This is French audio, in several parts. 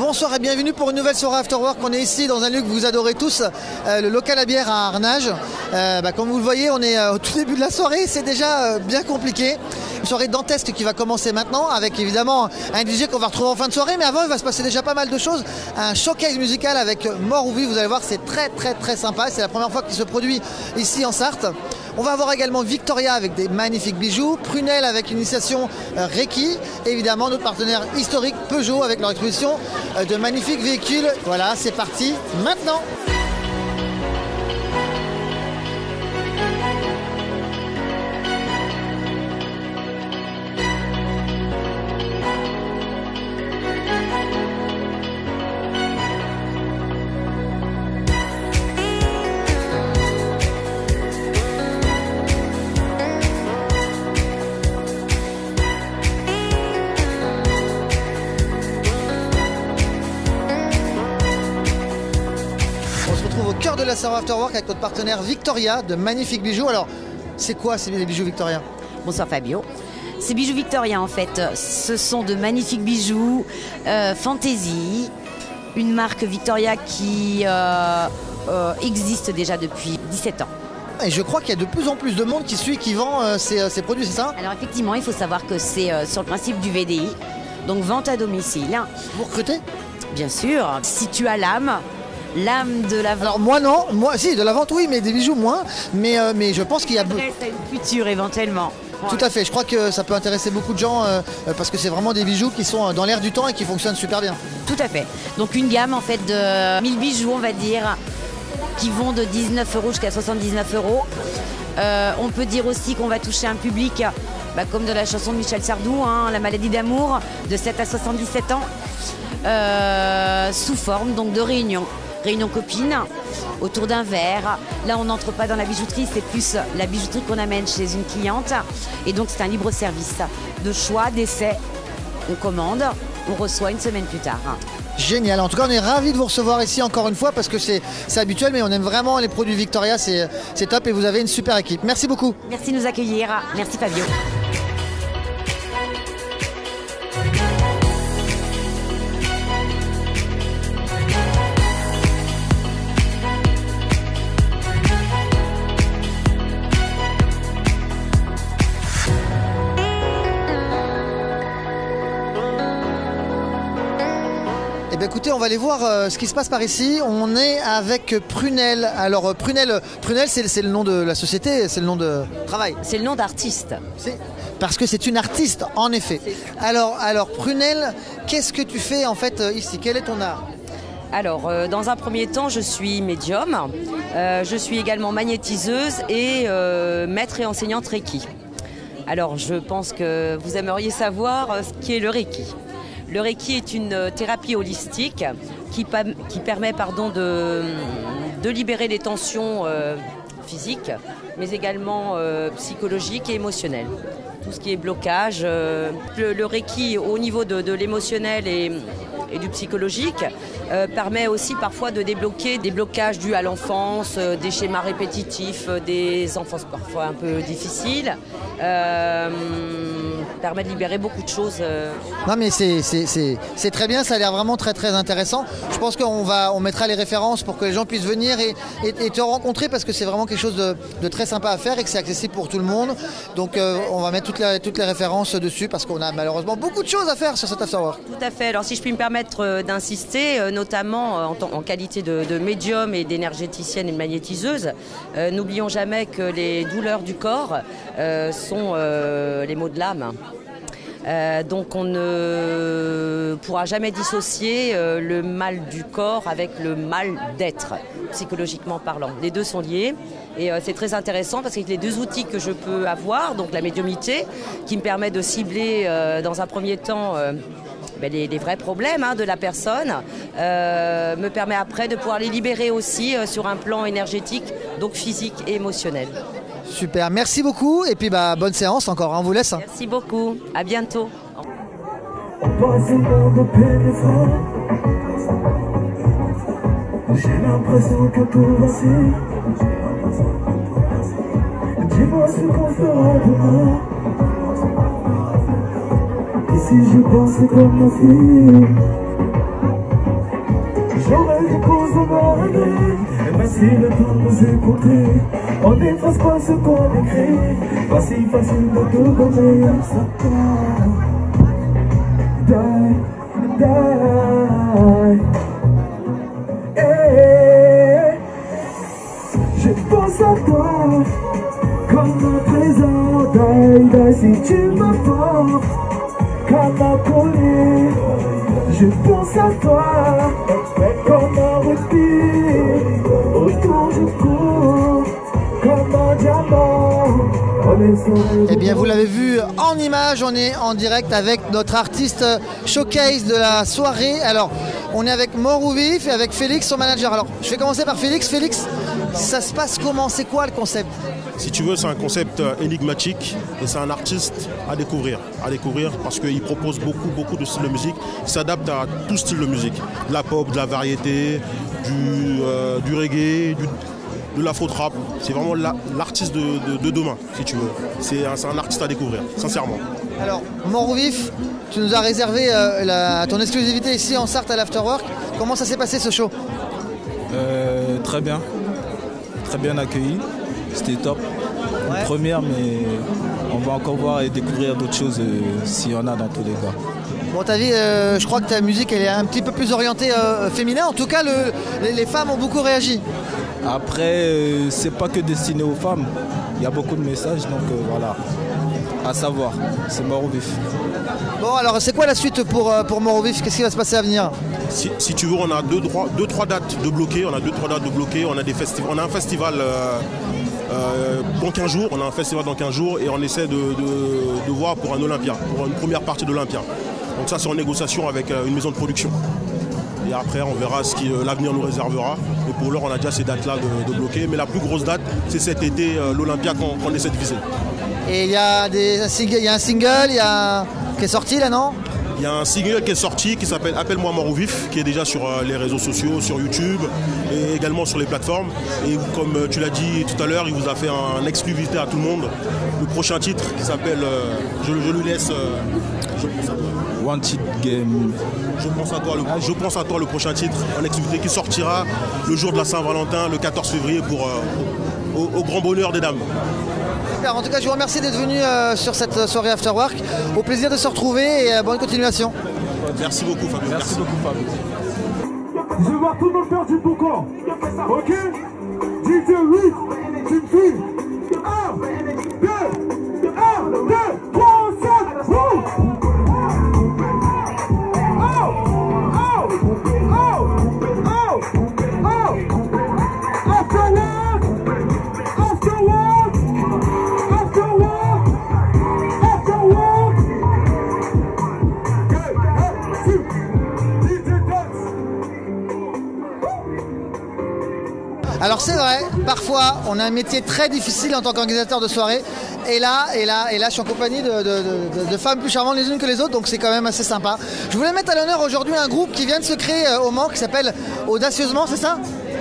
Bonsoir et bienvenue pour une nouvelle soirée After Work. On est ici dans un lieu que vous adorez tous, le local à bière à Arnage. Comme vous le voyez, on est au tout début de la soirée, c'est déjà bien compliqué. Une soirée dantesque qui va commencer maintenant avec évidemment un DJ qu'on va retrouver en fin de soirée. Mais avant, il va se passer déjà pas mal de choses. Un showcase musical avec Mort ou Vie, vous allez voir, c'est très sympa. C'est la première fois qu'il se produit ici en Sarthe. On va avoir également Victoria avec des magnifiques bijoux, Prunel avec une initiation Reiki, et évidemment notre partenaire historique Peugeot avec leur exposition de magnifiques véhicules. Voilà, c'est parti maintenant. De la soirée After Work avec notre partenaire Victoria de magnifiques bijoux. Alors, c'est quoi ces bijoux Victoria? Bonsoir Fabio. Ces bijoux Victoria, en fait, ce sont de magnifiques bijoux Fantasy, une marque Victoria qui existe déjà depuis 17 ans. Et je crois qu'il y a de plus en plus de monde qui suit, qui vend ces produits, c'est ça? Alors effectivement, il faut savoir que c'est sur le principe du VDI, donc vente à domicile. Vous recrutez? Bien sûr, si tu as l'âme de la vente. Alors moi non, moi si, de la vente oui, mais des bijoux moins. Mais je pense qu'il y a... C'est une future éventuellement. Tout à fait, je crois que ça peut intéresser beaucoup de gens parce que c'est vraiment des bijoux qui sont dans l'air du temps et qui fonctionnent super bien. Tout à fait. Donc une gamme en fait de 1000 bijoux on va dire, qui vont de 19 € jusqu'à 79 €. On peut dire aussi qu'on va toucher un public comme de la chanson de Michel Sardou, La maladie d'amour, de 7 à 77 ans, sous forme donc de réunion copine autour d'un verre. Là, on n'entre pas dans la bijouterie, c'est plus la bijouterie qu'on amène chez une cliente. Et donc, c'est un libre service de choix, d'essai. On commande, on reçoit une semaine plus tard. Génial. En tout cas, on est ravis de vous recevoir ici encore une fois parce que c'est habituel, mais on aime vraiment les produits Victoria. C'est top et vous avez une super équipe. Merci beaucoup. Merci de nous accueillir. Merci Fabio. Écoutez, on va aller voir ce qui se passe par ici. On est avec Prunel. Alors Prunel c'est le nom de la société, c'est le nom de travail. C'est le nom d'artiste. Parce que c'est une artiste, en effet. Alors Prunel, qu'est-ce que tu fais en fait ici? Quel est ton art? Alors, dans un premier temps, je suis médium. Je suis également magnétiseuse et maître et enseignante Reiki. Alors, je pense que vous aimeriez savoir ce qu'est le Reiki. Le Reiki est une thérapie holistique qui permet de libérer les tensions physiques, mais également psychologiques et émotionnelles. Tout ce qui est blocage. Le Reiki, au niveau de l'émotionnel et du psychologique, permet aussi parfois de débloquer des blocages dus à l'enfance, des schémas répétitifs, des enfances parfois un peu difficiles. Permet de libérer beaucoup de choses. Non mais c'est très bien, ça a l'air vraiment très intéressant. Je pense qu'on mettra les références pour que les gens puissent venir et te rencontrer parce que c'est vraiment quelque chose de très sympa à faire et que c'est accessible pour tout le monde. Donc on va mettre toutes les références dessus parce qu'on a malheureusement beaucoup de choses à faire sur cet After Work. Tout à fait, alors si je puis me permettre d'insister, notamment en qualité de médium et d'énergéticienne et de magnétiseuse, n'oublions jamais que les douleurs du corps sont les maux de l'âme. Donc on ne pourra jamais dissocier le mal du corps avec le mal d'être, psychologiquement parlant. Les deux sont liés et c'est très intéressant parce que les deux outils que je peux avoir, donc la médiumnité qui me permet de cibler dans un premier temps les vrais problèmes de la personne, me permet après de pouvoir les libérer aussi sur un plan énergétique, donc physique et émotionnel. Super, merci beaucoup et puis bonne séance encore, on vous laisse. Merci beaucoup, à bientôt. J'ai l'impression que tout va si. Dis-moi ce qu'on fera demain. Et si je pensais comme ma fille. souvent regret. Et voici le temps de nous écouter. On n'efface pas ce qu'on écrit. Pas si facile de tout donner. Ça die, die. Hey, je pense à toi comme un trésor. Die, die, si tu m'apportes comme un collier. Je pense à toi comme un rubis. Autour je cours comme un diamant. Eh bien vous l'avez vu en image, on est en direct avec notre artiste showcase de la soirée. Alors on est avec Mort ou Vif et avec Félix, son manager. Alors je vais commencer par Félix. Félix, ça se passe comment? C'est quoi le concept? Si tu veux, c'est un concept énigmatique et c'est un artiste à découvrir parce qu'il propose beaucoup de styles de musique. Il s'adapte à tout style de musique, de la pop, de la variété, du reggae, de l'afro-trap. C'est vraiment l'artiste de demain, si tu veux. C'est un artiste à découvrir, sincèrement. Alors, Mort ou Vif, tu nous as réservé ton exclusivité ici en Sarthe à l'Afterwork. Comment ça s'est passé ce show? Très bien accueilli. C'était top. Ouais. Une première, mais on va encore voir et découvrir d'autres choses s'il y en a dans tous les cas. Bon, t'as vu, je crois que ta musique elle est un petit peu plus orientée féminin. En tout cas, les femmes ont beaucoup réagi. Après, c'est pas que destiné aux femmes. Il y a beaucoup de messages, donc voilà. À savoir, c'est Mort ou Vif. Bon, alors c'est quoi la suite pour Mort ou Vif? Qu'est-ce qui va se passer à venir? Si tu veux, on a deux, trois dates de bloquées. On a un festival dans 15 jours. On a un festival dans 15 jours et on essaie de voir pour un Olympia, pour une première partie de l'Olympia. Donc ça, c'est en négociation avec une maison de production. Et après, on verra ce que l'avenir nous réservera. Mais pour l'heure, on a déjà ces dates-là de bloquer. Mais la plus grosse date, c'est cet été, l'Olympia qu'on essaie de viser. Et il y a un single qui est sorti là, non? Il y a un single qui est sorti qui s'appelle Appelle-moi Mort ou Vif, qui est déjà sur les réseaux sociaux, sur YouTube et également sur les plateformes. Et comme tu l'as dit tout à l'heure, il vous a fait un exclusivité à tout le monde. Le prochain titre qui s'appelle je lui laisse. Je pense à toi. Wanted Game. Je pense à toi, le prochain titre, en exclusivité qui sortira le jour de la Saint-Valentin, le 14 février, au grand bonheur des dames. Super, en tout cas, je vous remercie d'être venu sur cette soirée Afterwork. Au plaisir de se retrouver et bonne continuation. Merci beaucoup, Fabio. Merci beaucoup, Fabio. Je vais voir tout le monde faire du boucan. Ok? DJ 8, tu me suis. 1, 2, 3, 7, wouh! Alors c'est vrai, parfois on a un métier très difficile en tant qu'organisateur de soirée. Et là, je suis en compagnie de femmes plus charmantes les unes que les autres, donc c'est quand même assez sympa. Je voulais mettre à l'honneur aujourd'hui un groupe qui vient de se créer au Mans qui s'appelle Audacieusement, c'est ça?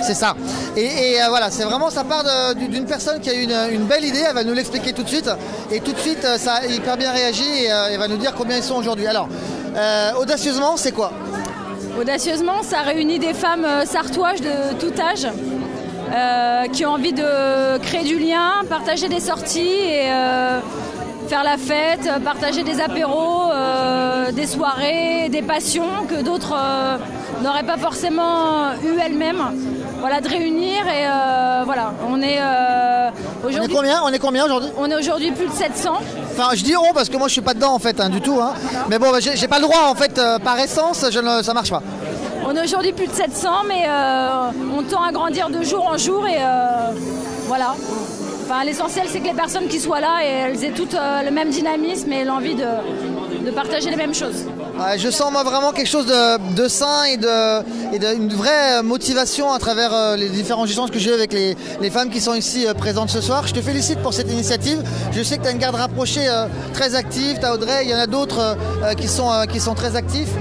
C'est ça. Et voilà, c'est vraiment, ça part d'une personne qui a eu une belle idée, elle va nous l'expliquer tout de suite. Et tout de suite, ça a hyper bien réagi et elle va nous dire combien ils sont aujourd'hui. Alors, Audacieusement, c'est quoi? Audacieusement, ça réunit des femmes sartoises de tout âge qui ont envie de créer du lien, partager des sorties et faire la fête, partager des apéros, des soirées, des passions que d'autres n'auraient pas forcément eu elles-mêmes. Voilà, de réunir et voilà, on est aujourd'hui. On est combien aujourd'hui? On est aujourd'hui plus de 700. Enfin, je dis rond parce que moi je suis pas dedans en fait, du tout. Hein. Mais bon, j'ai pas le droit en fait, par essence, ça marche pas. On est aujourd'hui plus de 700, mais on tend à grandir de jour en jour et voilà. Enfin, l'essentiel, c'est que les personnes qui soient là, et elles aient toutes le même dynamisme et l'envie de partager les mêmes choses. Ouais, je sens moi vraiment quelque chose de sain et une vraie motivation à travers les différents échanges que j'ai eu avec les femmes qui sont ici présentes ce soir. Je te félicite pour cette initiative. Je sais que tu as une garde rapprochée très active. Tu as Audrey, il y en a d'autres qui sont très actifs.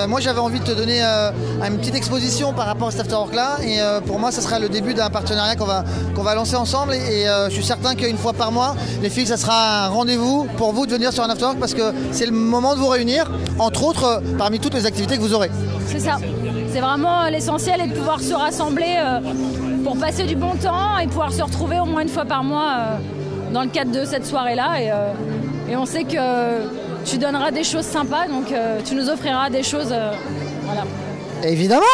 Moi j'avais envie de te donner une petite exposition par rapport à cet afterwork là, et pour moi ça sera le début d'un partenariat qu'on va lancer ensemble, et je suis certain qu'une fois par mois, les filles, ça sera un rendez-vous pour vous de venir sur un afterwork, parce que c'est le moment de vous réunir, entre autres parmi toutes les activités que vous aurez. C'est ça, c'est vraiment l'essentiel, et de pouvoir se rassembler pour passer du bon temps et pouvoir se retrouver au moins une fois par mois dans le cadre de cette soirée-là, et on sait que tu donneras des choses sympas, donc tu nous offriras des choses, voilà. Évidemment.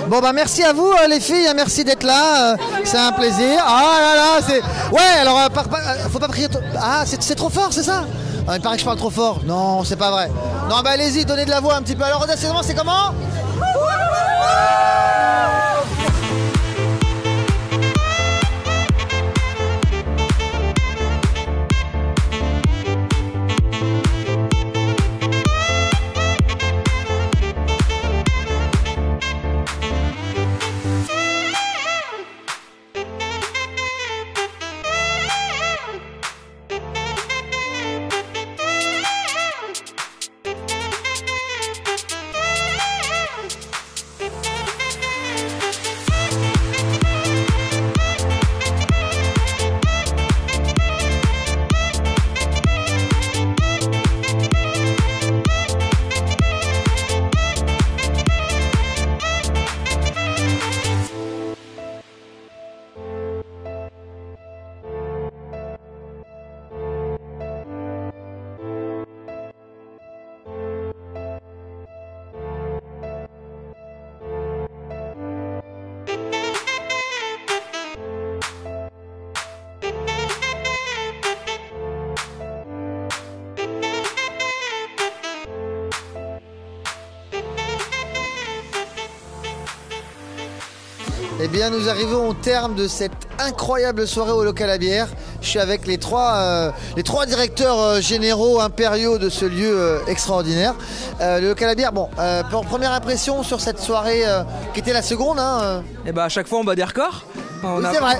Bon bah merci à vous les filles, merci d'être là, c'est un plaisir. Ah là là, c'est... Ouais, alors faut pas prier... Ah, c'est trop fort, c'est ça? Il paraît que je parle trop fort. Non, c'est pas vrai. Non, bah allez-y, donnez de la voix un petit peu. Alors audacieusement, c'est comment? Eh bien, nous arrivons au terme de cette incroyable soirée au local à bière. Je suis avec les trois directeurs généraux impériaux de ce lieu extraordinaire. Le local à bière, bon, pour première impression sur cette soirée qui était la seconde. Et bah à chaque fois on bat des records. Oui, c'est vrai.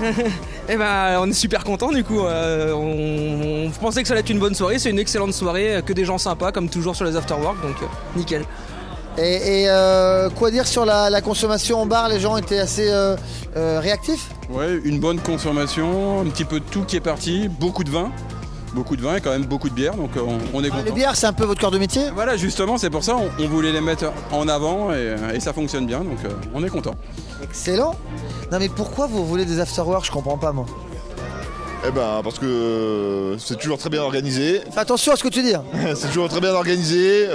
Et ben on est super content du coup. On pensait que ça allait être une bonne soirée, c'est une excellente soirée, que des gens sympas comme toujours sur les afterwork, donc nickel. Et quoi dire sur la consommation en bar? Les gens étaient assez réactifs? Ouais, une bonne consommation, un petit peu de tout qui est parti, beaucoup de vin et quand même beaucoup de bière, donc on est content. Les bières, c'est un peu votre cœur de métier? Voilà, justement, c'est pour ça on voulait les mettre en avant et ça fonctionne bien, donc on est content. Excellent. Non mais pourquoi vous voulez des afterworks? Je comprends pas moi. Eh ben parce que c'est toujours très bien organisé. Fais attention à ce que tu dis. C'est toujours très bien organisé,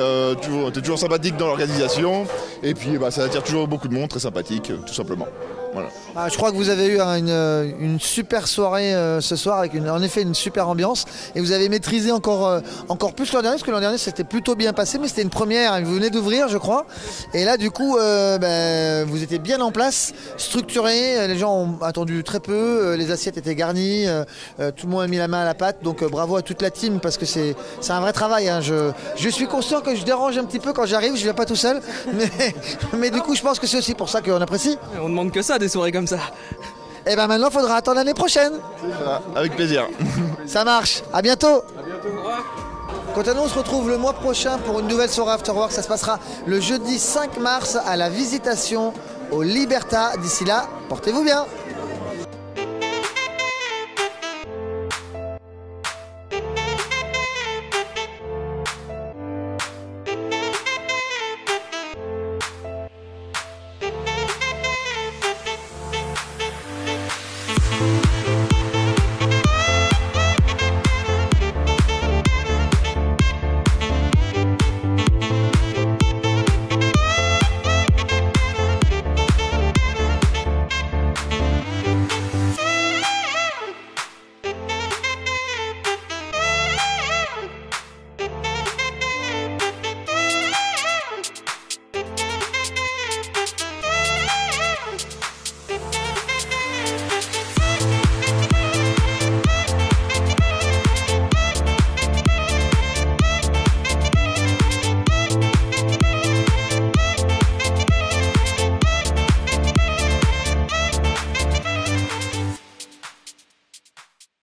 t'es toujours sympathique dans l'organisation. Et puis ça attire toujours beaucoup de monde, très sympathique, tout simplement. Voilà. Ah, je crois que vous avez eu une super soirée ce soir avec en effet une super ambiance, et vous avez maîtrisé encore plus que l'an dernier, parce que l'an dernier c'était plutôt bien passé, mais c'était une première, vous venez d'ouvrir je crois, et là du coup vous étiez bien en place, structuré, les gens ont attendu très peu, les assiettes étaient garnies, tout le monde a mis la main à la pâte, donc bravo à toute la team, parce que c'est un vrai travail, hein. Je suis conscient que je dérange un petit peu quand j'arrive, je viens pas tout seul, mais du coup je pense que c'est aussi pour ça qu'on apprécie. On demande que ça, des soirées comme ça. Et ben maintenant, il faudra attendre l'année prochaine. Avec plaisir. Ça marche. À bientôt. Quant à nous, on se retrouve le mois prochain pour une nouvelle soirée Afterwork. Ça se passera le jeudi 5 mars à la Visitation au Liberta. D'ici là, portez-vous bien.